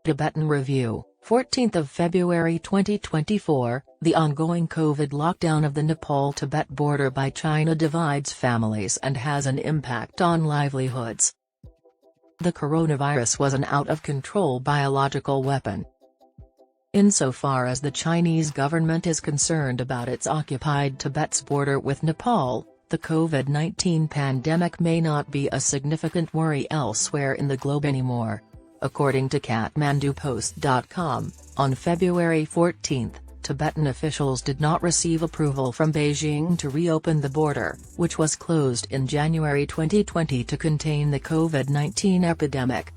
Tibetan Review, 14th of February 2024, the ongoing COVID lockdown of the Nepal-Tibet border by China divides families and has an impact on livelihoods. The coronavirus was an out-of-control biological weapon. Insofar as the Chinese government is concerned about its occupied Tibet's border with Nepal, the COVID-19 pandemic may not be a significant worry elsewhere in the globe anymore. According to KathmanduPost.com, on February 14, Tibetan officials did not receive approval from Beijing to reopen the border, which was closed in January 2020 to contain the COVID-19 epidemic.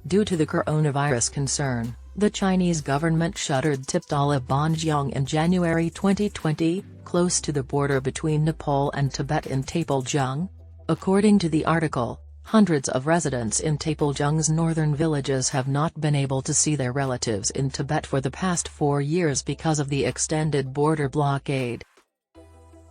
Due to the coronavirus concern, the Chinese government shuttered Tiptala Bhanjyang in January 2020, close to the border between Nepal and Tibet in Taplejung. According to the article, hundreds of residents in Taplejung's northern villages have not been able to see their relatives in Tibet for the past 4 years because of the extended border blockade.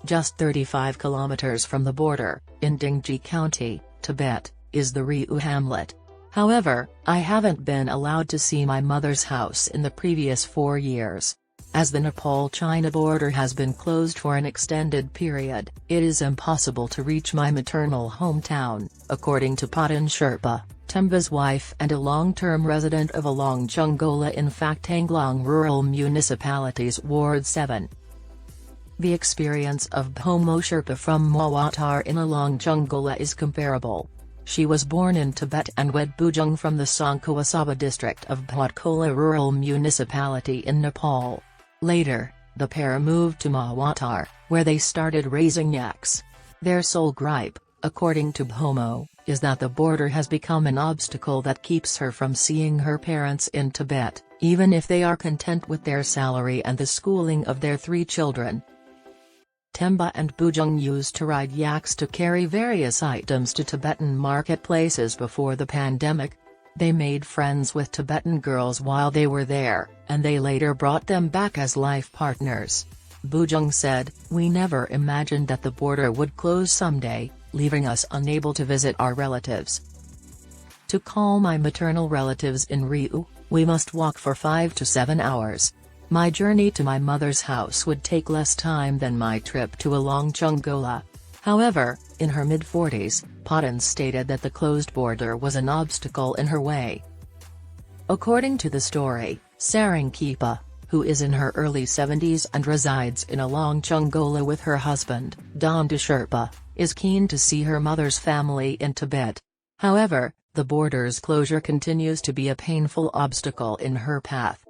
Just 35 kilometers from the border, in Dingji County, Tibet, is the Riu hamlet. However, I haven't been allowed to see my mother's house in the previous 4 years. As the Nepal-China border has been closed for an extended period, it is impossible to reach my maternal hometown, according to Patan Sherpa, Temba's wife and a long-term resident of Along Chungola in Phaktanglong Rural Municipalities Ward 7. The experience of Bhomo Sherpa from Mawatar in Along Chungola is comparable. She was born in Tibet and wed Bujung from the Songkhawasaba district of Bhatkola Rural Municipality in Nepal. Later, the pair moved to Mawatar, where they started raising yaks. Their sole gripe, according to Bhomo, is that the border has become an obstacle that keeps her from seeing her parents in Tibet, even if they are content with their salary and the schooling of their 3 children. Temba and Bujung used to ride yaks to carry various items to Tibetan marketplaces before the pandemic. They made friends with Tibetan girls while they were there, and they later brought them back as life partners. Bujung said, "We never imagined that the border would close someday, leaving us unable to visit our relatives. To call my maternal relatives in Riu, we must walk for 5 to 7 hours. My journey to my mother's house would take less time than my trip to Along Chungola." However, in her mid-40s, Patan stated that the closed border was an obstacle in her way. According to the story, Sarang Kipa, who is in her early 70s and resides in Along Chungola with her husband, Donda Sherpa, is keen to see her mother's family in Tibet. However, the border's closure continues to be a painful obstacle in her path.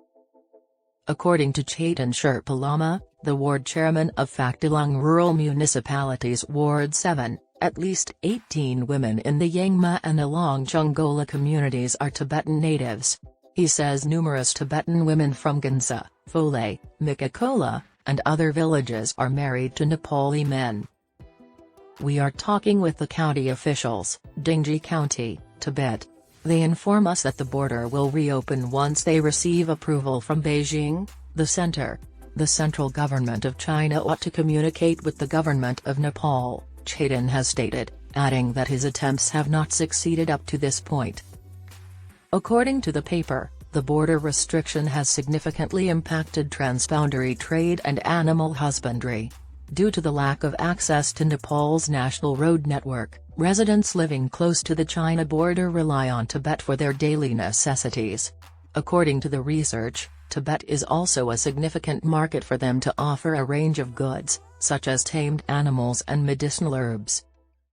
According to Chaitan Sherpa Lama, the ward chairman of Phaktalung Rural Municipalities Ward 7, at least 18 women in the Yangma and Along Chungola communities are Tibetan natives. He says numerous Tibetan women from Gansa, Phole, Mikakola, and other villages are married to Nepali men. "We are talking with the county officials, Dingji County, Tibet. They inform us that the border will reopen once they receive approval from Beijing, the center. The central government of China ought to communicate with the government of Nepal," Chaitan has stated, adding that his attempts have not succeeded up to this point. According to the paper, the border restriction has significantly impacted transboundary trade and animal husbandry. Due to the lack of access to Nepal's national road network, residents living close to the China border rely on Tibet for their daily necessities. According to the research, Tibet is also a significant market for them to offer a range of goods, such as tamed animals and medicinal herbs.